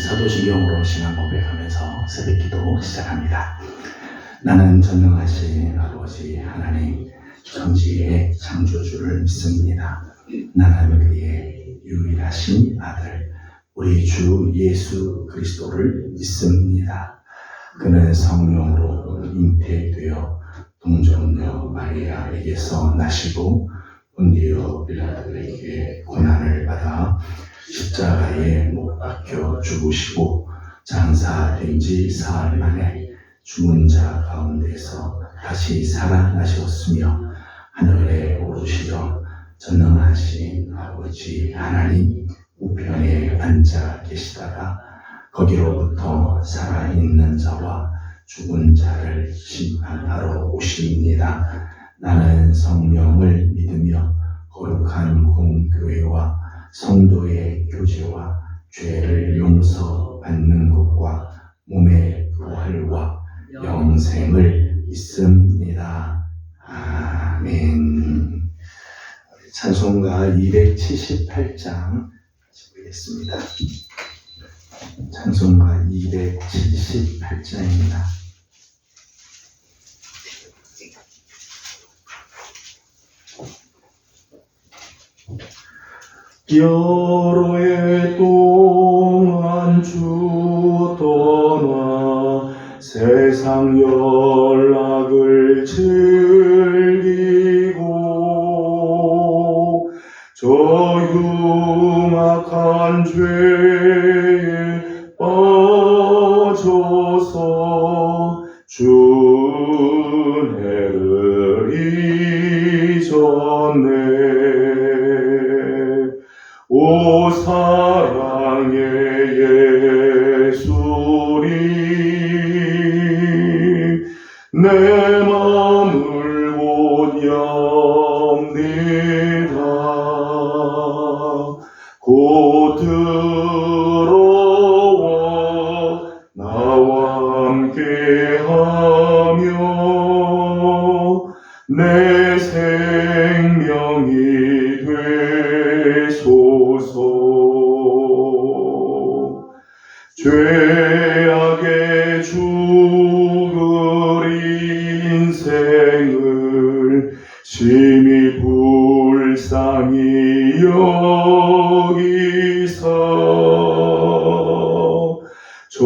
사도신경으로 신앙 고백하면서 새벽기도 시작합니다. 나는 전능하신 아버지 하나님 천지의 창조주를 믿습니다. 나는 그의 유일하신 아들 우리 주 예수 그리스도를 믿습니다. 그는 성령으로 잉태되어 동정녀 마리아에게서 나시고 본디오 빌라도에게 고난을 받아 십자가에 못 박혀 죽으시고 장사된 지 사흘 만에 죽은 자 가운데서 다시 살아나셨으며 하늘에 오르시어 전능하신 아버지 하나님 우편에 앉아 계시다가 거기로부터 살아있는 자와 죽은 자를 심판하러 오십니다. 나는 성령을 믿으며 거룩한 공교회와 성도의 교제와 죄를 용서받는 것과 몸의 부활과 영생을 믿습니다. 아멘. 찬송가 278장 보겠습니다. 찬송가 278장입니다. 여러 해 동안 주 떠나 세상 연락을 즐기고 저 흉악한 죄에 빠져서 준혜를 잊었네. 오 사랑의 예수님 내 맘을 곧 엽니다. 곧 들어와 나와 함께하며 내 생명이 죄악의 죽을 인생을 심히 불쌍히 여기사 저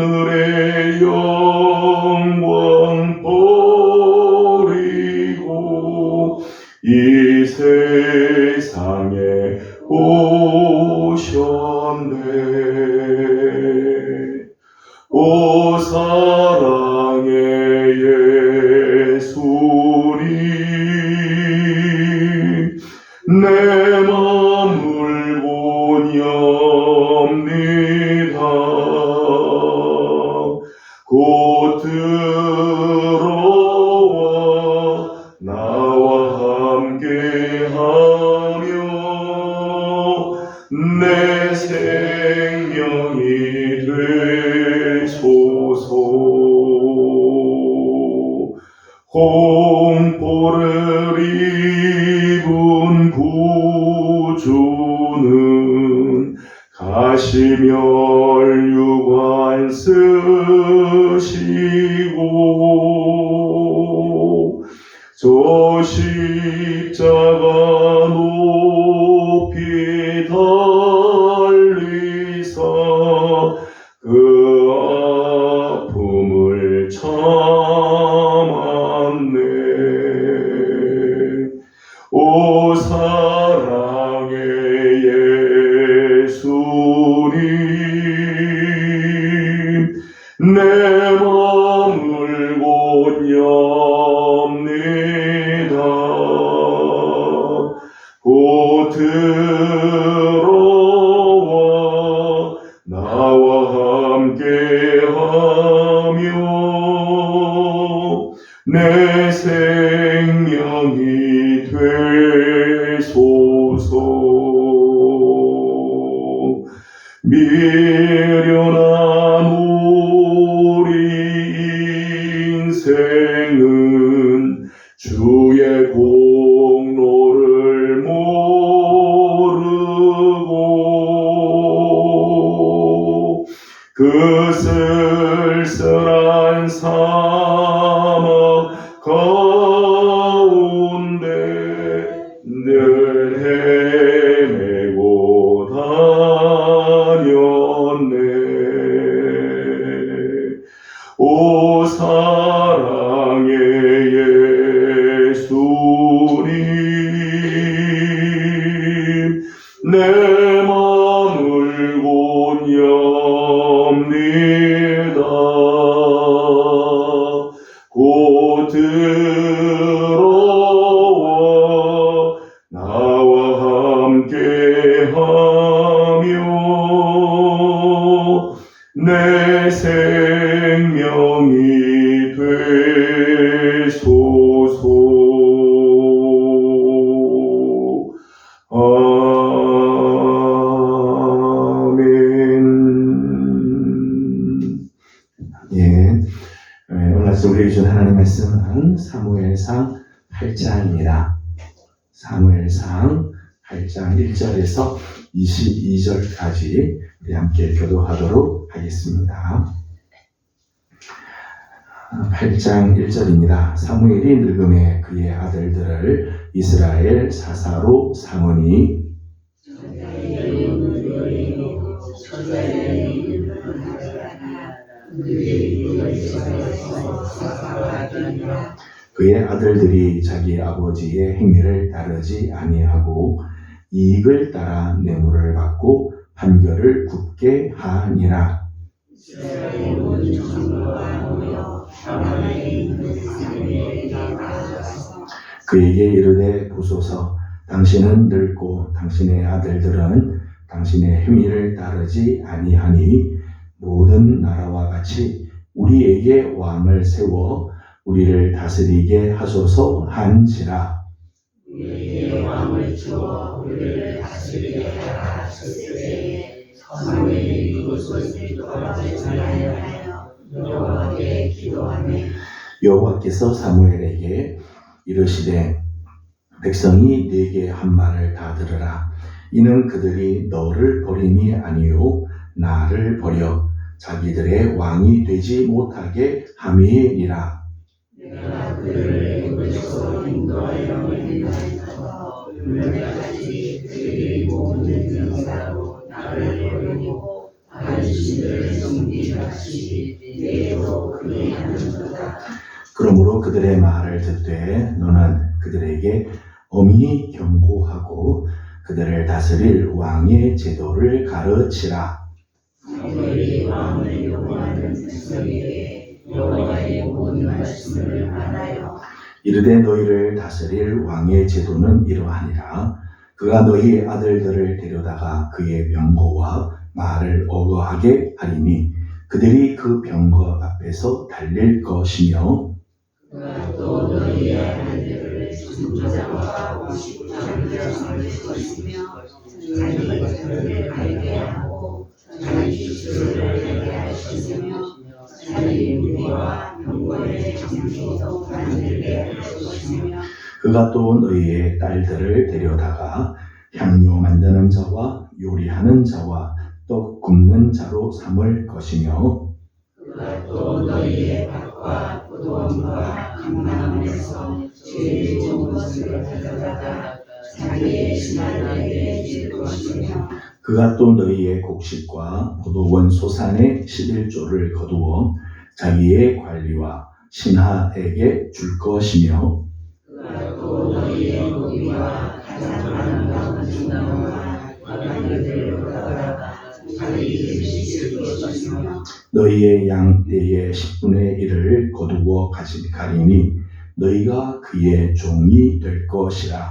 하늘의 영광 버리고 이 세상에 오셨네. 오 사랑의 예수님 내 맘을 곧 엽니다. 곧 들어와 나와 함께하며 내 생명이 되소서. 공포를 입은 구주는 가시면류관 쓰시고 저 십자가 높이 달리사 그 아픔을 참았네. 오 사랑의 예수님 내 맘을 곧 엽니다. 내 생명이 되소서. 미련한 우리 인생은 주의 공로를 모르고 그 쓸쓸한 사막 가운데 늘 헤매고 다녔네. 오 사랑의 예수님, 내 맘을 곧엽니다. 곧 들어와 나와 함께하며 내 생명이 되소서. 아멘. 예, 오늘 아침 우리에게 준 하나님의 말씀은 사무엘상 8장입니다. 사무엘상 8장 1절에서 22절까지 우리 함께 교도하도록 하겠습니다. 8장 1절입니다. 사무엘이 늙음에 그의 아들들을 이스라엘 사사로 삼으니 그의 아들들이 자기 아버지의 행위를 따르지 아니하고 이익을 따라 뇌물을 받고 판결을 굽게 하니라. 그에게 이르되 보소서, 당신은 늙고 당신의 아들들은 당신의 행위를 따르지 아니하니 모든 나라와 같이 우리에게 왕을 세워 우리를 다스리게 하소서 한지라. 우리에게 왕을 주어 우리를 다스리게 하라 하셨을 때에 사무엘이 그것을 돌아보지 아니하여 여호와께 기도하며 여호와께서 사무엘에게 이르시되 백성이 네게 한 말을 다 들으라. 이는 그들이 너를 버림이 아니요 나를 버려 자기들의 왕이 되지 못하게 함이니라. 내가 그들을 애굽에서 인도하여 인도하여서 오늘까지 그들이 모든 명사로 나를 버리고 반신을 숨기같이 내도 그리하는도다. 그러므로 그들의 말을 듣되 너는 그들에게 엄히 경고하고 그들을 다스릴 왕의 제도를 가르치라. 사무엘이 왕을 요구하는 백성에게 여호와의 모든 말씀을 말하여 이르되 너희를 다스릴 왕의 제도는 이러하니라. 그가 너희 아들들을 데려다가 그의 병거와 말을 어거하게 하리니 그들이 그 병거 앞에서 달릴 것이며 그가 또 너희의 아들들을 선지장과 원식장으로 삼을 것이며 자기 것을 알게 하고 자기 주를 알게 할 것이며 자기 무기와 병거의 장비도 만들게 할 것이며 그가 또 너희의 딸들을 데려다가 향료 만드는 자와 요리하는 자와 떡 굽는 자로 삼을 것이며 그가 또 너희의 밭과 포도원과 강나무에서 제일 좋은 것을 가져다가 자기의 신하들에게 줄 것이며 그가 또 너희의 곡식과 포도원 소산의 11조를 거두어 자기의 관리와 신하에게 줄 것이며 그가 또 너희의 고기와 가장 아름다운 중나무와 과관들을 가져다가 자기 집에 줄 것이며 너희의 양떼의 10분의 1을 거두어 가리니 너희가 그의 종이 될 것이라.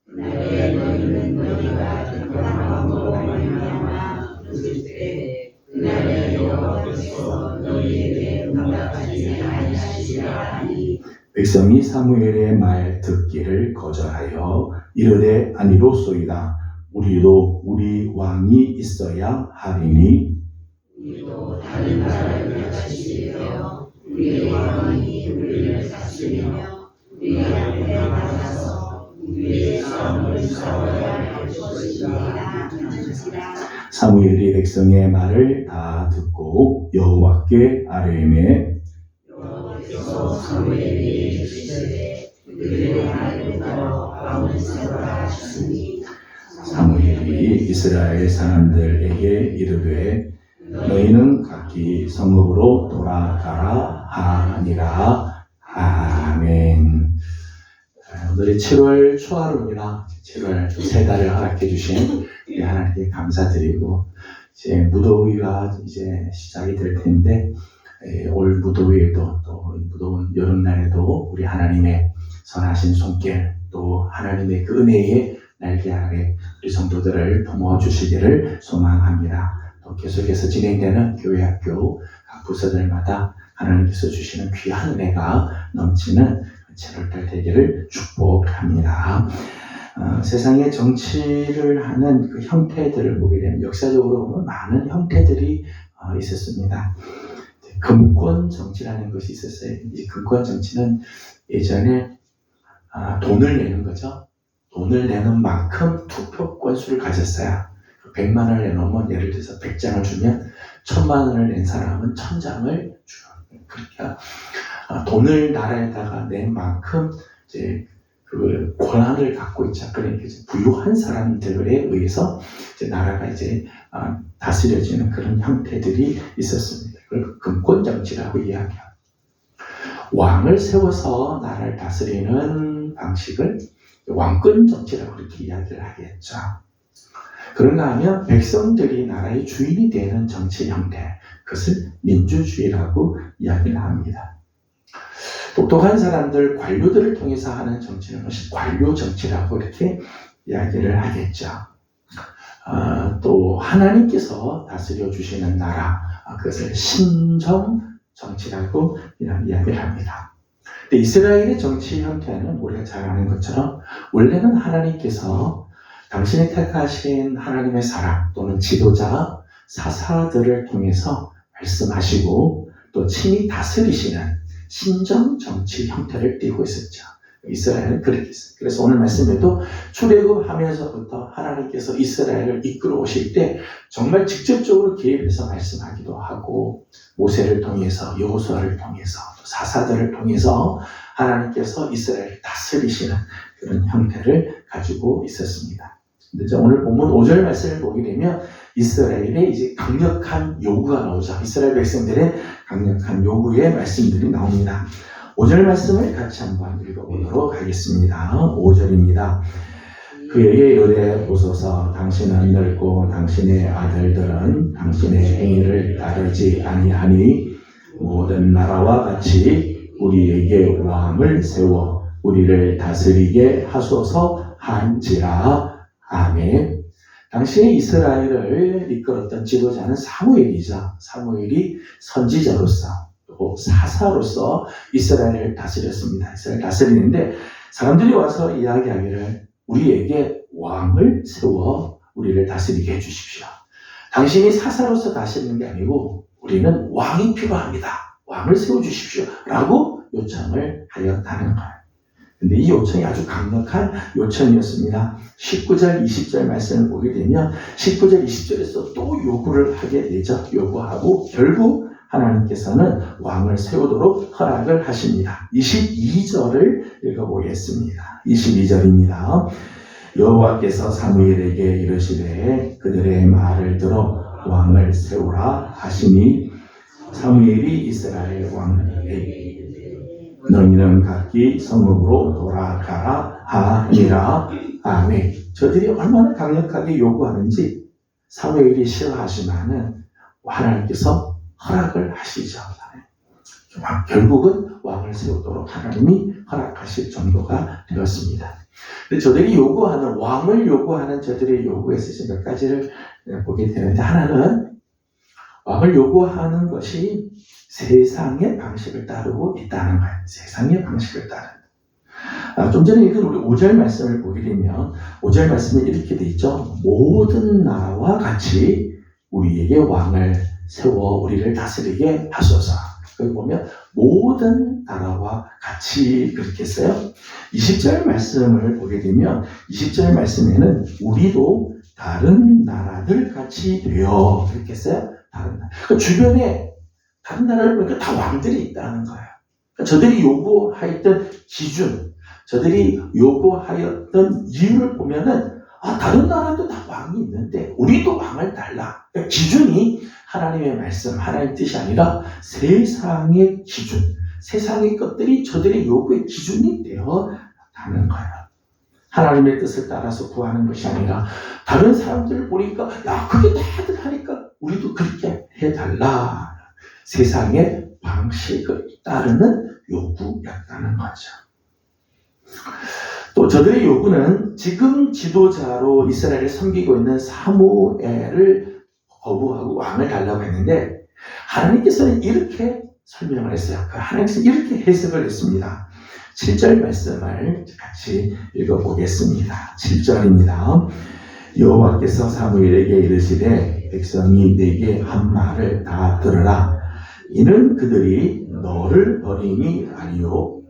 그날에 너희는 너희가 특별한 왕으로 말미암아 얻을 때 그날에 여호와께서 너희에게 응답하지 아니하시리라 하니 백성이 사무엘의 말 듣기를 거절하여 이르되 아니로소이다. 우리도 우리 왕이 있어야 하리니 우리도 다른 나라를 다스리며 우리의 왕이 우리를 다스리며 우리 앞에 나가서 우리의 싸움을 싸워야 할 것이니라 하는지라. 사무엘이 백성의 말을 다 듣고 여호와께 아뢰매 여호와께서 사무엘에게 이르시되 그들의 말을 따라 왕을 세우라 하셨으니 사무엘이 이스라엘 사람들에게 이르되 너희는 각기 성읍으로 돌아가라 하니라. 아멘. 오늘이 7월 초하루입니다. 7월 세 달을 허락해 주신 우리 하나님께 감사드리고 이제 무더위가 이제 시작이 될 텐데 올 무더위에도 또 무더운 여름날에도 우리 하나님의 선하신 손길 또 하나님의 그 은혜의 날개 아래 우리 성도들을 품어 주시기를 소망합니다. 또 계속해서 진행되는 교회 학교 각 부서들마다 하나님께서 주시는 귀한 은혜가 넘치는 7월달 되기를 축복합니다. 세상의 정치를 하는 그 형태들을 보게 되면 역사적으로 보면 많은 형태들이 있었습니다. 금권 정치라는 것이 있었어요. 이 금권 정치는 예전에 돈을 내는 거죠. 돈을 내는 만큼 투표 건수를 가졌어요. 100만 원을 내놓으면 예를 들어서 100장을 주면 1000만 원을 낸 사람은 1000장을 주는 그러니까 돈을 나라에다가 낸 만큼 이제 그 권한을 갖고 있죠. 그러니까 이제 부유한 사람들에 의해서 이제 나라가 이제 다스려지는 그런 형태들이 있었습니다. 그걸 금권 정치라고 이야기합니다. 왕을 세워서 나라를 다스리는 방식을 왕권 정치라고 그렇게 이야기를 하겠죠. 그런가 하면 백성들이 나라의 주인이 되는 정치 형태, 그것을 민주주의라고 이야기를 합니다. 똑똑한 사람들, 관료들을 통해서 하는 정치는 것이 관료 정치라고 이렇게 이야기를 하겠죠. 또 하나님께서 다스려 주시는 나라, 그것을 신정 정치라고 이야기를 합니다. 근데 이스라엘의 정치 형태는 우리가 잘 아는 것처럼 원래는 하나님께서 당신이 택하신 하나님의 사람 또는 지도자, 사사들을 통해서 말씀하시고 또 친히 다스리시는 신정 정치 형태를 띠고 있었죠. 이스라엘은 그렇게 있어요. 그래서 오늘 말씀에도 출애굽하면서부터 하나님께서 이스라엘을 이끌어 오실 때 정말 직접적으로 개입해서 말씀하기도 하고 모세를 통해서 여호수아를 통해서 또 사사들을 통해서 하나님께서 이스라엘을 다스리시는 그런 형태를 가지고 있었습니다. 근데 오늘 본문 5절 말씀을 보게 되면 이스라엘의 이제 강력한 요구가 나오죠. 이스라엘 백성들의 강력한 요구의 말씀들이 나옵니다. 5절 말씀을 같이 한번 읽어보도록 하겠습니다. 5절입니다. 그에게 이르되 보소서 당신은 늙고 당신의 아들들은 당신의 행위를 따르지 아니하니 모든 나라와 같이 우리에게 왕을 세워 우리를 다스리게 하소서 한지라. 아멘. 당시에 이스라엘을 이끌었던 지도자는 사무엘이죠. 사무엘이 선지자로서 또 사사로서 이스라엘을 다스렸습니다. 이스라엘 다스리는데 사람들이 와서 이야기하기를 우리에게 왕을 세워 우리를 다스리게 해주십시오. 당신이 사사로서 다스리는 게 아니고 우리는 왕이 필요합니다. 왕을 세워주십시오. 라고 요청을 하였다는 거예요. 근데 이 요청이 아주 강력한 요청이었습니다. 19절, 20절 말씀을 보게 되면 19절, 20절에서 또 요구를 하게 되죠. 요구하고 결국 하나님께서는 왕을 세우도록 허락을 하십니다. 22절을 읽어보겠습니다. 22절입니다. 여호와께서 사무엘에게 이르시되 그들의 말을 들어 왕을 세우라 하시니 사무엘이 이스라엘 왕에게 너희는 각기 성읍으로 돌아가라 하니라. 아멘. 저들이 얼마나 강력하게 요구하는지 사무엘이 싫어하지만은 하나님께서 허락을 하시죠. 결국은 왕을 세우도록 하나님이 허락하실 정도가 되었습니다. 근데 저들이 요구하는 왕을 요구하는 저들의 요구에서 몇 가지를 보게 되는데 하나는 왕을 요구하는 것이 세상의 방식을 따르고 있다는 거예요. 세상의 방식을 따르는. 좀 전에 읽은 우리 5절 말씀을 보게 되면 5절 말씀에 이렇게 돼 있죠. 모든 나라와 같이 우리에게 왕을 세워 우리를 다스리게 하소서. 거기 보면 모든 나라와 같이 그렇게 했어요. 20절 말씀을 보게 되면 20절 말씀에는 우리도 다른 나라들 같이 되어 그렇게 했어요. 다른 나라. 그러니까 주변에 다른 나라를 보니까 다 왕들이 있다는 거예요. 그러니까 저들이 요구하였던 기준, 저들이 요구하였던 이유를 보면은 다른 나라도 다 왕이 있는데 우리도 왕을 달라. 그러니까 기준이 하나님의 말씀, 하나님의 뜻이 아니라 세상의 기준, 세상의 것들이 저들의 요구의 기준이 되어 가는 거예요. 하나님의 뜻을 따라서 구하는 것이 아니라 다른 사람들을 보니까 그게 다들 하니까 우리도 그렇게 해달라. 세상의 방식을 따르는 요구였다는 거죠. 또 저들의 요구는 지금 지도자로 이스라엘을 섬기고 있는 사무엘을 거부하고 왕을 달라고 했는데 하나님께서는 이렇게 설명을 했어요. 하나님께서 이렇게 해석을 했습니다. 7절 말씀을 같이 읽어보겠습니다. 7절입니다. 여호와께서 사무엘에게 이르시되 백성이 내게 한 말을 다 들으라. 이는 그들이 너를 버림이 아니요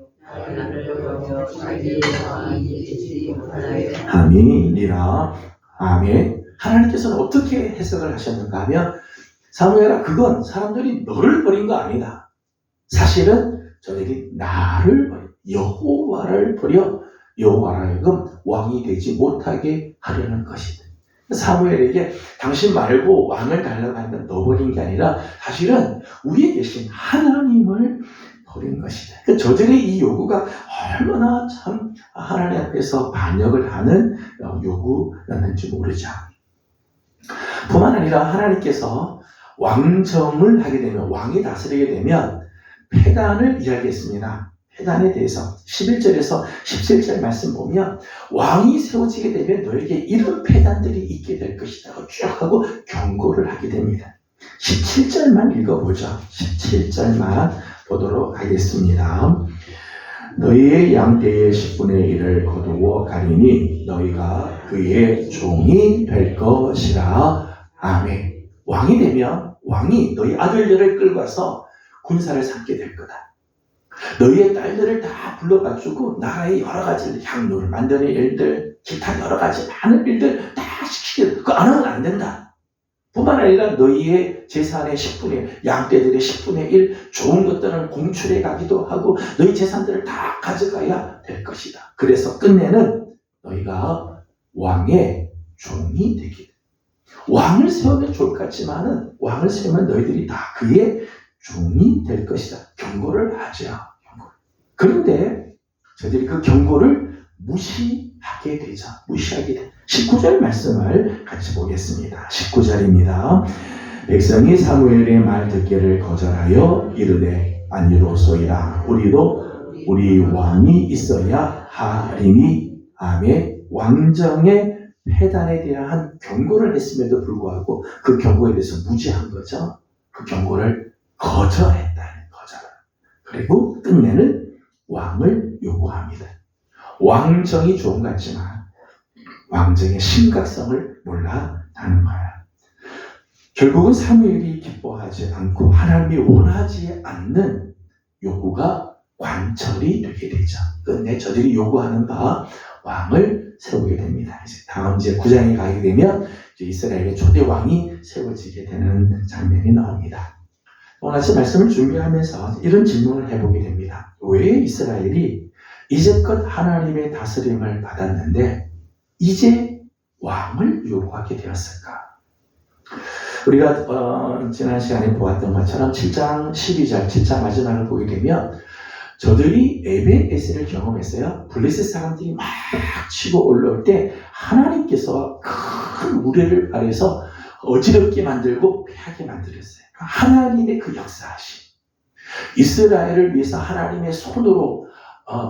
아멘이니라. 아멘. 하나님께서는 어떻게 해석을 하셨는가 하면 사무엘아, 그건 사람들이 너를 버린 거 아니다. 사실은 저들이 나를 버려, 여호와를 버려 여호와라 하여금 왕이 되지 못하게 하려는 것이다. 사무엘에게 당신 말고 왕을 달라고 하면 너 버린 게 아니라 사실은 위에 계신 하나님을 버린 것이다. 그러니까 저들의 이 요구가 얼마나 참 하나님 앞에서 반역을 하는 요구였는지 모르죠. 뿐만 아니라 하나님께서 왕정을 하게 되면, 왕이 다스리게 되면 폐단을 이야기했습니다. 폐단에 대해서 11절에서 17절 말씀 보면 왕이 세워지게 되면 너에게 이런 폐단들이 있게 될 것이다 쭉 하고 경고를 하게 됩니다. 17절만 읽어보죠. 17절만 보도록 하겠습니다. 너희의 양떼의 10분의 1을 거두어 가리니 너희가 그의 종이 될 것이라. 아멘. 왕이 되면 왕이 너희 아들들을 끌고 와서 군사를 삼게 될 거다. 너희의 딸들을 다 불러가지고 나라의 여러 가지 향로를 만드는 일들, 기타 여러 가지 많은 일들 다 시키게, 그거 안 하면 안 된다. 뿐만 아니라 너희의 재산의 10분의 1, 양떼들의 10분의 1, 좋은 것들은 공출해 가기도 하고 너희 재산들을 다 가져가야 될 것이다. 그래서 끝내는 너희가 왕의 종이 되게 돼. 왕을 세우면 좋을 것 같지만은 왕을 세우면 너희들이 다 그의 종이 될 것이다. 경고를 하죠. 그런데 저들이 그 경고를 무시하게 되죠. 무시하게 돼. 19절 말씀을 같이 보겠습니다. 19절입니다. 백성이 사무엘의 말 듣기를 거절하여 이르되 아니로소이다. 우리도 우리 왕이 있어야 하리니. 아멘. 왕정의 폐단에 대한 경고를 했음에도 불구하고 그 경고에 대해서 무지한 거죠. 그 경고를 거절했다는 거죠. 그리고 끝내는 왕을 요구합니다. 왕정이 좋은 것 같지만 왕정의 심각성을 몰라 하는 거야. 결국은 사무엘이 기뻐하지 않고 하나님이 원하지 않는 요구가 관철이 되게 되죠. 끝내 저들이 요구하는 바 왕을 세우게 됩니다. 이제 다음 이제 9장에 가게 되면 이제 이스라엘의 초대 왕이 세워지게 되는 장면이 나옵니다. 오늘 아침 말씀을 준비하면서 이런 질문을 해보게 됩니다. 왜 이스라엘이 이제껏 하나님의 다스림을 받았는데 이제 왕을 요구하게 되었을까? 우리가 지난 시간에 보았던 것처럼 7장 12절, 7장 마지막을 보게 되면 저들이 에벤에셀을 경험했어요. 블레셋 사람들이 막 치고 올라올 때 하나님께서 큰 우레를 발해서 어지럽게 만들고 패하게 만들었어요. 하나님의 그 역사하심. 이스라엘을 위해서 하나님의 손으로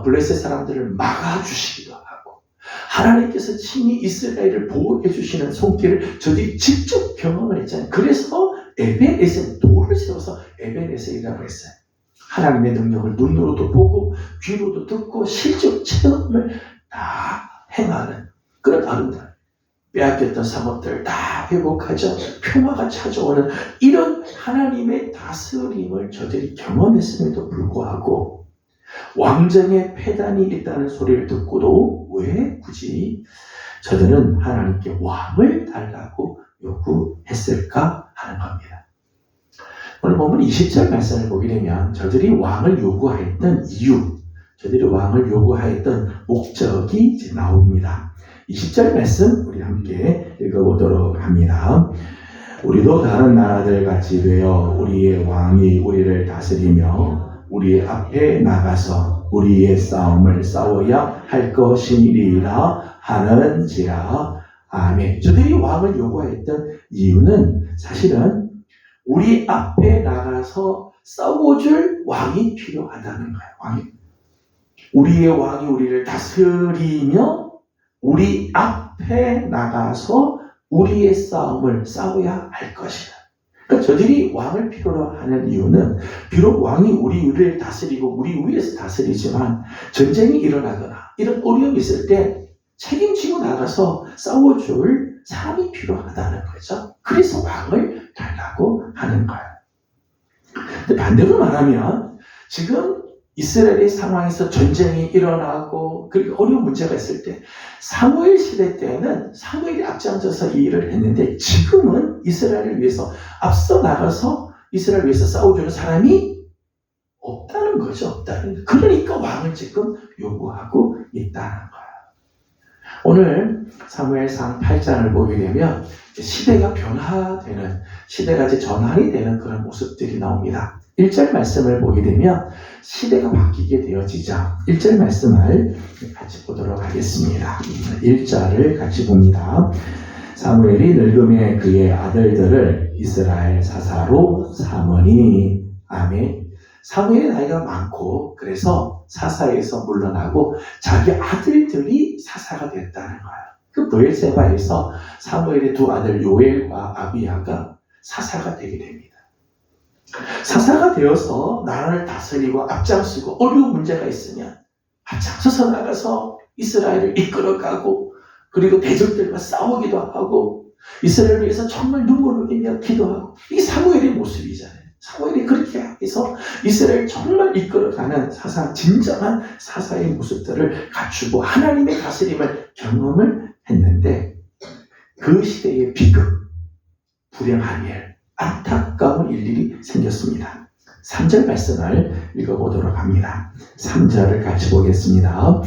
블레셋 사람들을 막아주시기도 하고 하나님께서 친히 이스라엘을 보호해 주시는 손길을 저들이 직접 경험을 했잖아요. 그래서 에벤에셀 돌을 세워서 에벤에셀이라고 했어요. 하나님의 능력을 눈으로도 보고 귀로도 듣고 실적 체험을 다 행하는 그런 아름다운 빼앗겼던 상업들을 다 회복하죠. 평화가 찾아오는 이런 하나님의 다스림을 저들이 경험했음에도 불구하고 왕정의 폐단이 있다는 소리를 듣고도 왜 굳이 저들은 하나님께 왕을 달라고 요구했을까 하는 겁니다. 오늘 보면 20절 말씀을 보게 되면 저들이 왕을 요구하였던 이유, 저들이 왕을 요구하였던 목적이 이제 나옵니다. 20절 말씀 우리 함께 읽어보도록 합니다. 우리도 다른 나라들 같이 되어 우리의 왕이 우리를 다스리며 우리 앞에 나가서 우리의 싸움을 싸워야 할 것이니라 하는지라. 아멘. 저들이 왕을 요구했던 이유는 사실은 우리 앞에 나가서 싸워줄 왕이 필요하다는 거예요. 우리의 왕이 우리를 다스리며 우리 앞에 나가서 우리의 싸움을 싸워야 할 것이다. 그러니까 저들이 왕을 필요로 하는 이유는 비록 왕이 우리를 다스리고 우리 위에서 다스리지만 전쟁이 일어나거나 이런 어려움이 있을 때 책임지고 나가서 싸워줄 사람이 필요하다는 거죠. 그래서 왕을 달라고 하는 거예요. 근데 반대로 말하면 지금 이스라엘의 상황에서 전쟁이 일어나고 그리고 어려운 문제가 있을 때 사무엘 시대 때는 사무엘이 앞장서서 이 일을 했는데 지금은 이스라엘을 위해서 앞서 나가서 이스라엘을 위해서 싸워주는 사람이 없다는 거죠. 그러니까 왕을 지금 요구하고 있다는 거예요. 오늘 사무엘상 8장을 보게 되면 시대가 변화되는, 시대가 이제 전환이 되는 그런 모습들이 나옵니다. 1절 말씀을 보게 되면 시대가 바뀌게 되어지자 1절 말씀을 같이 보도록 하겠습니다. 1절을 같이 봅니다. 사무엘이 늙음에 그의 아들들을 이스라엘 사사로 삼으니. 아멘. 사무엘의 나이가 많고 그래서 사사에서 물러나고 자기 아들들이 사사가 됐다는 거예요. 그 브엘세바에서 사무엘의 두 아들 요엘과 아비야가 사사가 되게 됩니다. 사사가 되어서 나라를 다스리고 앞장서고 어려운 문제가 있으면 앞장서서 나가서 이스라엘을 이끌어가고 그리고 대적들과 싸우기도 하고 이스라엘을 위해서 정말 눈물을 흘리며 기도하고 이게 사무엘의 모습이잖아요. 사무엘이 그렇게 해서 이스라엘을 정말 이끌어가는 사사, 진정한 사사의 모습들을 갖추고 하나님의 다스림을 경험을 했는데 그 시대의 비극, 불행한 일, 안타까운 일들이 생겼습니다. 3절 말씀을 읽어보도록 합니다. 3절을 같이 보겠습니다.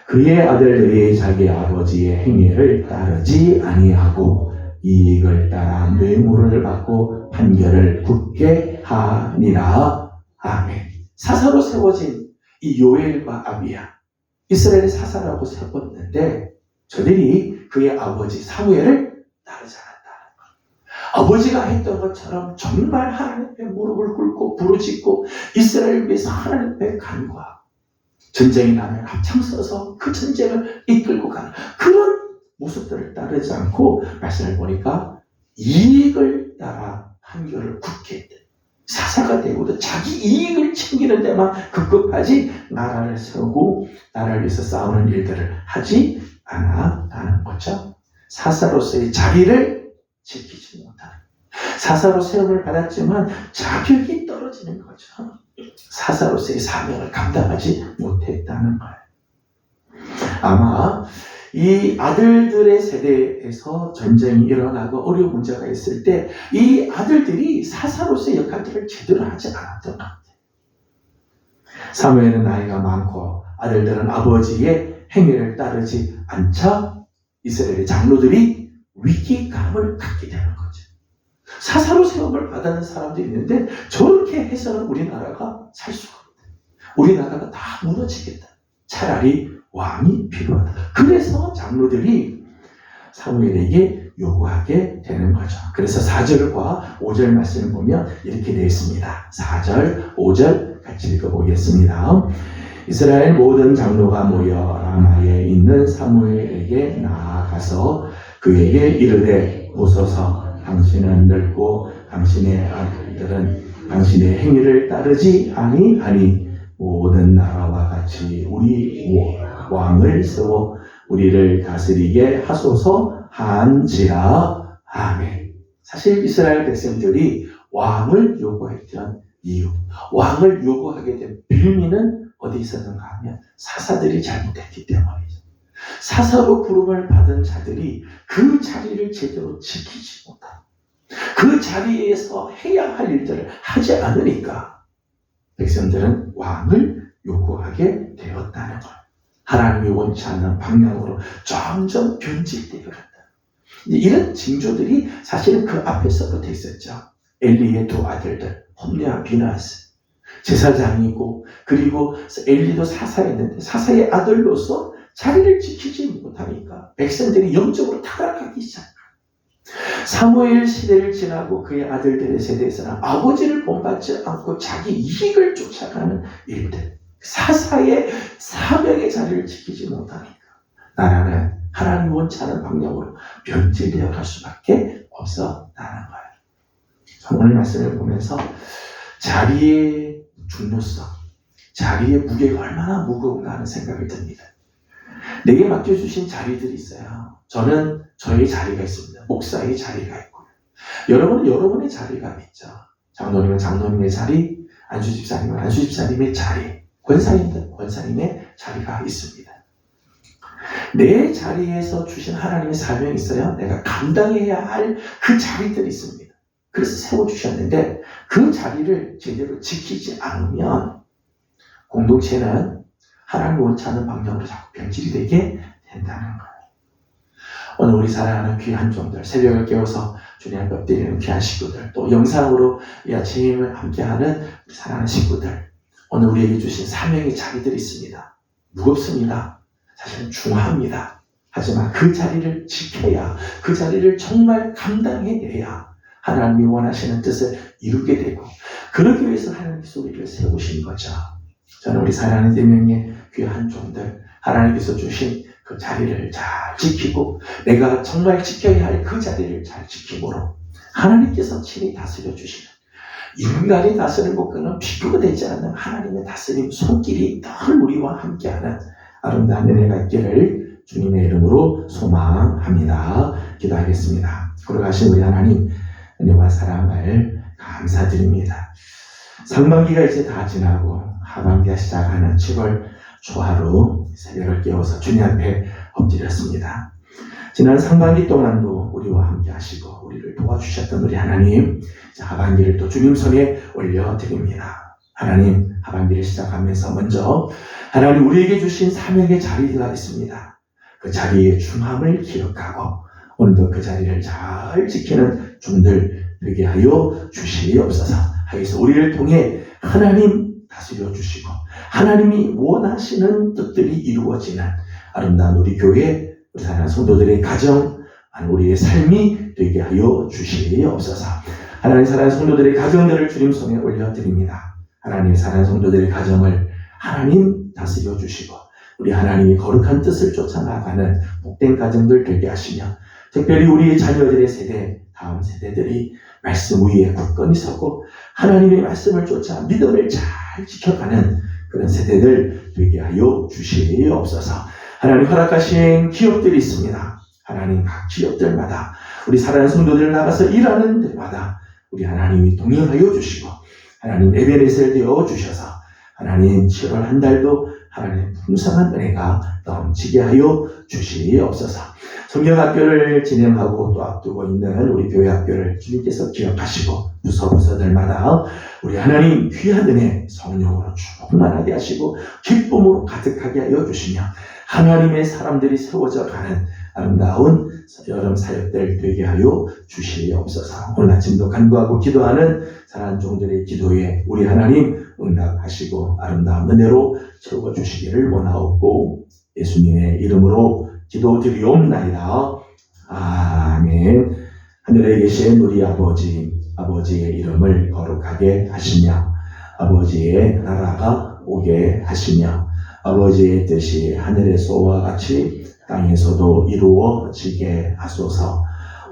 그의 아들들이 자기 아버지의 행위를 따르지 아니하고 이익을 따라 뇌물을 받고 판결을 굳게 하니라. 아멘. 사사로 세워진 이 요엘과 아비야, 이스라엘의 사사라고 세웠는데 저들이 그의 아버지 사무엘을 따르지 않았다는 것. 아버지가 했던 것처럼 정말 하나님 앞에 무릎을 꿇고 부르짖고 이스라엘을 위해서 하나님 앞에 간구하고 전쟁이 나면 앞장서서 그 전쟁을 이끌고 가는 그런 모습들을 따르지 않고 말씀을 보니까 이익을 따라 판결을 굳게 했다. 사사가 되고도 자기 이익을 챙기는 데만 급급하지 나라를 세우고 나라를 위해서 싸우는 일들을 하지 않았다는 거죠. 사사로서의 자리를 지키지 못하는, 사사로 세움을 받았지만 자격이 떨어지는 거죠. 사사로서의 사명을 감당하지 못했다는 거예요. 아마 이 아들들의 세대에서 전쟁이 일어나고 어려운 문제가 있을 때 이 아들들이 사사로서의 역할들을 제대로 하지 않았던 것 같아요. 사무엘은 나이가 많고 아들들은 아버지의 행위를 따르지 않자 이스라엘의 장로들이 위기감을 갖게 되는 거죠. 사사로 세움을 받는 사람도 있는데 저렇게 해서는 우리나라가 살 수가 없다. 우리나라가 다 무너지겠다. 차라리 왕이 필요하다. 그래서 장로들이 사무엘에게 요구하게 되는 거죠. 그래서 4절과 5절 말씀을 보면 이렇게 되어 있습니다. 4절, 5절 같이 읽어보겠습니다. 이스라엘 모든 장로가 모여 라마에 있는 사무엘에게 나아가서 그에게 이르되 보소서 당신은 늙고 당신의 아들들은 당신의 행위를 따르지 아니하니 모든 나라와 같이 우리 왕을 세워 우리를 다스리게 하소서 한지라. 아멘. 사실 이스라엘 백성들이 왕을 요구했던 이유, 왕을 요구하게 된 빌미는 어디 있었는가 하면 사사들이 잘못했기 때문이죠. 사사로 부름을 받은 자들이 그 자리를 제대로 지키지 못하고 그 자리에서 해야 할 일들을 하지 않으니까 백성들은 왕을 요구하게 되었다는 것. 하나님이 원치 않는 방향으로 점점 변질되어 간다. 이런 징조들이 사실은 그 앞에서부터 있었죠. 엘리의 두 아들들, 홈리와 비나스, 제사장이고, 그리고 엘리도 사사였는데 사사의 아들로서 자리를 지키지 못하니까 백성들이 영적으로 타락하기 시작합니다. 사무엘 시대를 지나고 그의 아들들의 세대에서는 아버지를 본받지 않고 자기 이익을 쫓아가는 일들, 사사의 사명의 자리를 지키지 못하니까 나라는 하나님 원치 않은 방향으로 변질되어 갈 수밖에 없었다는 거예요. 오늘 말씀을 보면서 자리의 중요성, 자리의 무게가 얼마나 무거운가 하는 생각이 듭니다. 내게 맡겨주신 자리들이 있어요. 저는 저의 자리가 있습니다. 목사의 자리가 있고요. 여러분은 여러분의 자리가 있죠. 장로님은 장로님의 자리, 안수집사님은 안수집사님의 자리, 권사님은 권사님의 자리가 있습니다. 내 자리에서 주신 하나님의 사명이 있어요. 내가 감당해야 할 그 자리들이 있습니다. 그래서 세워주셨는데 그 자리를 제대로 지키지 않으면 공동체는 하나님 원치 않는 방향으로 자꾸 변질이 되게 된다는 거예요. 오늘 우리 사랑하는 귀한 종들, 새벽을 깨워서 주님 앞에 엎드리는 귀한 식구들, 또 영상으로 이 아침을 함께하는 우리 사랑하는 식구들, 오늘 우리에게 주신 사명의 자리들이 있습니다. 무겁습니다. 사실은 중요합니다. 하지만 그 자리를 지켜야, 그 자리를 정말 감당해내야 하나님이 원하시는 뜻을 이루게 되고, 그러기 위해서 하나님께서 우리를 세우신 거죠. 저는 우리 사랑하는 4명의 귀한 종들, 하나님께서 주신 그 자리를 잘 지키고 내가 정말 지켜야 할 그 자리를 잘 지킴으로 하나님께서 친히 다스려 주시는, 인간이 다스리고 그는 비교가 되지 않는 하나님의 다스림 손길이 늘 우리와 함께하는 아름다운 은혜가 있기를 주님의 이름으로 소망합니다. 기도하겠습니다. 걸어가신 우리 하나님, 은혜와 사랑을 감사드립니다. 상반기가 이제 다 지나고 하반기가 시작하는 7월 초하루 새벽을 깨워서 주님 앞에 엎드렸습니다. 지난 상반기 동안도 우리와 함께 하시고 우리를 도와주셨던 우리 하나님, 하반기를 또 주님 손에 올려드립니다. 하나님, 하반기를 시작하면서 먼저 하나님 우리에게 주신 사명의 자리가 있습니다. 그 자리의 중함을 기억하고 오늘도 그 자리를 잘 지키는 종들 되게 하여 주시옵소서. 하여서 우리를 통해 하나님 다스려 주시고 하나님이 원하시는 뜻들이 이루어지는 아름다운 우리 교회, 우리 사랑하는 성도들의 가정, 우리의 삶이 되게 하여 주시옵소서. 하나님 사랑하는 성도들의 가정들을 주님 손에 올려드립니다. 하나님 사랑하는 성도들의 가정을 하나님 다스려 주시고 우리 하나님이 거룩한 뜻을 쫓아나가는 복된 가정들 되게 하시며, 특별히 우리의 자녀들의 세대, 다음 세대들이 말씀 위에 굳건히 서고 하나님의 말씀을 쫓아 믿음을 잘 지켜가는 그런 세대들 되게 하여 주시옵소서. 하나님 허락하신 기업들이 있습니다. 하나님 각 기업들마다 우리 사랑하는 성도들 나가서 일하는 데마다 우리 하나님이 동행하여 주시고 하나님 에베네셀 되어 주셔서 하나님 7월 한 달도 하나님 풍성한 은혜가 넘치게 하여 주시옵소서. 성경학교를 진행하고 또 앞두고 있는 우리 교회학교를 주님께서 기억하시고 부서들마다 우리 하나님 귀한 은혜 성령으로 충만하게 하시고 기쁨으로 가득하게 하여 주시며 하나님의 사람들이 세워져 가는 아름다운 여름 사역들 되게 하여 주시옵소서. 오늘 아침도 간구하고 기도하는 사랑하는 종들의 기도에 우리 하나님 응답하시고 아름다운 은혜로 채워주시기를 원하옵고 예수님의 이름으로 기도드리옵나이다. 아멘. 하늘에 계신 우리 아버지의 이름을 거룩하게 하시며 아버지의 나라가 오게 하시며 아버지의 뜻이 하늘에서와 같이 땅에서도 이루어지게 하소서.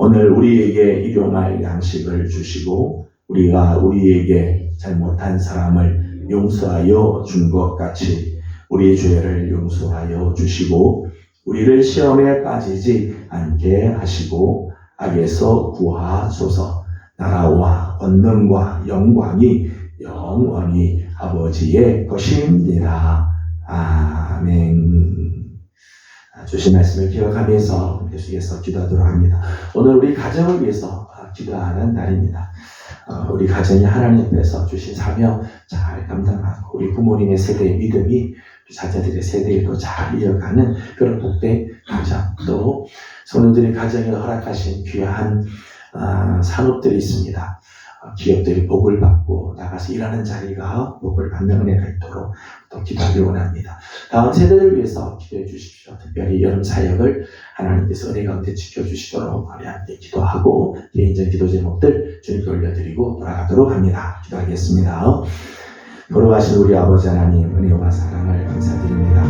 오늘 우리에게 일용할 양식을 주시고 우리가 우리에게 잘못한 사람을 용서하여 준 것 같이 우리 죄를 용서하여 주시고 우리를 시험에 빠지지 않게 하시고 악에서 구하소서. 나라와 권능과 영광이 영원히 아버지의 것입니다. 아멘. 주신 말씀을 기억하면서 계속해서 기도하도록 합니다. 오늘 우리 가정을 위해서 기도하는 날입니다. 우리 가정이 하나님 앞에서 주신 사명 잘 감당하고 우리 부모님의 세대의 믿음이 자녀들의 세대에도 잘 이어가는 그런 복된 가정, 또 성도들의 가정에 허락하신 귀한 산업들이 있습니다. 기업들이 복을 받고 나가서 일하는 자리가 복을 받는 은혜가 있도록 또 기도하기 원합니다. 다음 세대를 위해서 기도해 주십시오. 특별히 여름 사역을 하나님께서 은혜 가운데 지켜주시도록 우리 함께 기도하고 개인적인 기도 제목들 주님께 올려드리고 돌아가도록 합니다. 기도하겠습니다. 거룩하신 우리 아버지 하나님, 은혜와 사랑을 감사드립니다.